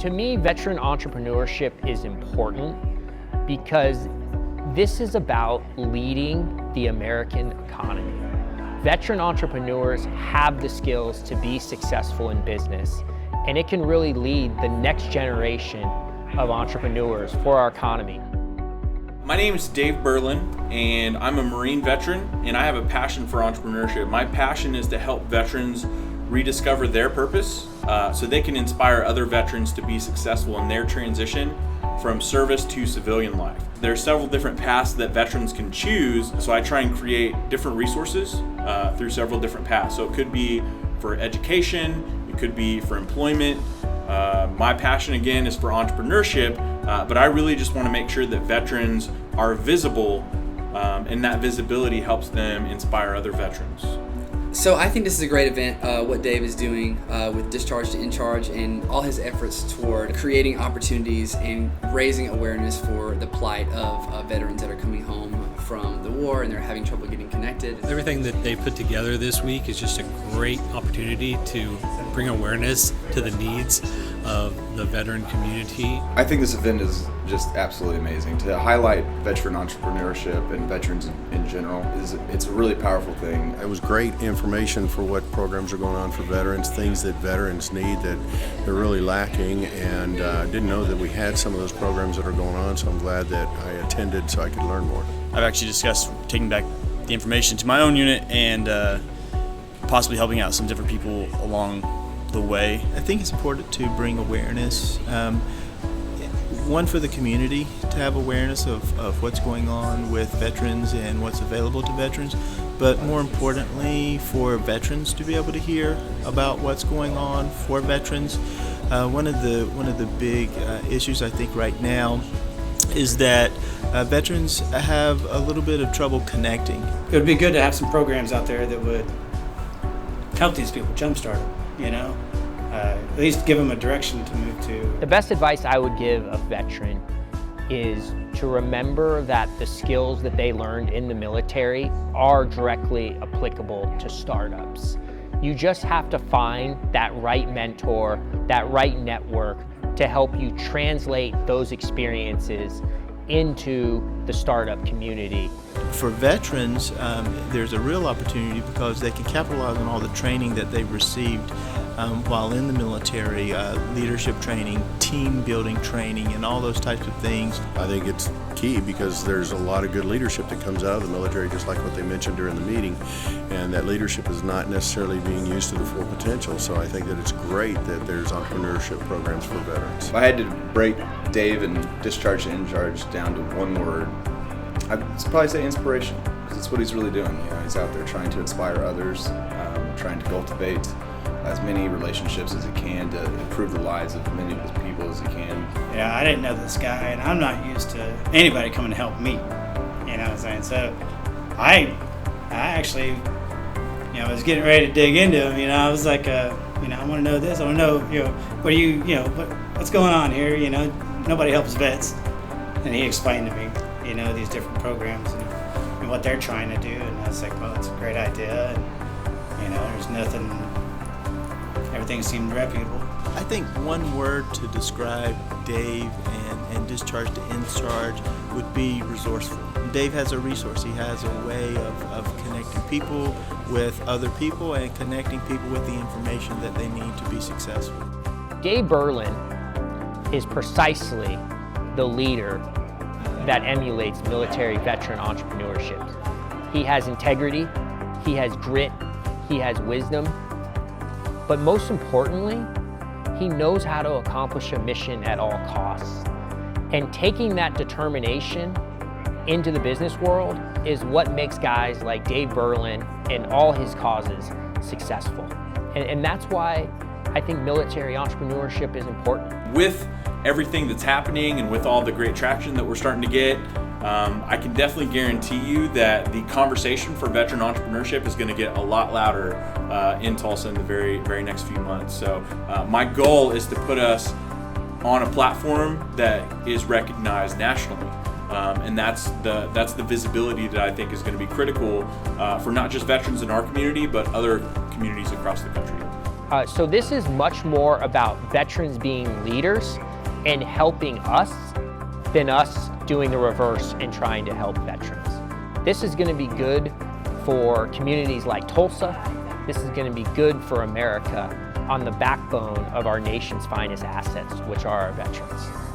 To me, veteran entrepreneurship is important because this is about leading the American economy. Veteran entrepreneurs have the skills to be successful in business, and it can really lead the next generation of entrepreneurs for our economy. My name is Dave Berlin, and I'm a Marine veteran, and I have a passion for entrepreneurship. My passion is to help veterans rediscover their purpose so they can inspire other veterans to be successful in their transition from service to civilian life. There are several different paths that veterans can choose, so I try and create different resources through several different paths. So it could be for education, it could be for employment. My passion again is for entrepreneurship, but I really just want to make sure that veterans are visible, and that visibility helps them inspire other veterans. So I think this is a great event, what Dave is doing with Discharge to Incharge and all his efforts toward creating opportunities and raising awareness for the plight of veterans that are coming home from the war and they're having trouble getting connected. Everything that they put together this week is just a great opportunity to bring awareness to the needs of the veteran community. I think this event is just absolutely amazing. To highlight veteran entrepreneurship and veterans in general, it's a really powerful thing. It was great information for what programs are going on for veterans, things that veterans need that they're really lacking, and didn't know that we had some of those programs that are going on, so I'm glad that I attended so I could learn more. I've actually discussed taking back the information to my own unit and possibly helping out some different people along the way. I think it's important to bring awareness, one for the community to have awareness of what's going on with veterans and what's available to veterans, but more importantly for veterans to be able to hear about what's going on for veterans. One of the big issues I think right now is that veterans have a little bit of trouble connecting. It would be good to have some programs out there that would help these people, jumpstart them, you know? At least give them a direction to move to. The best advice I would give a veteran is to remember that the skills that they learned in the military are directly applicable to startups. You just have to find that right mentor, that right network to help you translate those experiences into the startup community. For veterans, there's a real opportunity because they can capitalize on all the training that they've received while in the military, leadership training, team building training, and all those types of things. I think it's key because there's a lot of good leadership that comes out of the military, just like what they mentioned during the meeting, and that leadership is not necessarily being used to the full potential. So I think that it's great that there's entrepreneurship programs for veterans. If I had to break Dave and Discharge to Incharge down to one word, I'd probably say inspiration, because it's what he's really doing. You know, he's out there trying to inspire others, trying to cultivate as many relationships as he can to improve the lives of many of his people as he can. Yeah, I didn't know this guy, and I'm not used to anybody coming to help me. You know what I'm saying? So I actually, you know, was getting ready to dig into him. You know, I was like, you know, I want to know this. I want to know, you know, what's going on here? You know, nobody helps vets, and he explained to me, you know, these different programs and what they're trying to do, and I was like, well, it's a great idea, and you know, there's nothing. Everything seemed reputable. I think one word to describe Dave and Discharge to Incharge would be resourceful. Dave has a resource. He has a way of connecting people with other people and connecting people with the information that they need to be successful. Dave Berlin is precisely the leader that emulates military veteran entrepreneurship. He has integrity, he has grit, he has wisdom, but most importantly, he knows how to accomplish a mission at all costs. And taking that determination into the business world is what makes guys like Dave Berlin and all his causes successful. And that's why I think military entrepreneurship is important. With everything that's happening and with all the great traction that we're starting to get, I can definitely guarantee you that the conversation for veteran entrepreneurship is going to get a lot louder in Tulsa in the very, very next few months. So my goal is to put us on a platform that is recognized nationally. And that's the visibility that I think is going to be critical for not just veterans in our community, but other communities across the country. So this is much more about veterans being leaders and helping us than us doing the reverse and trying to help veterans. This is going to be good for communities like Tulsa. This is going to be good for America on the backbone of our nation's finest assets, which are our veterans.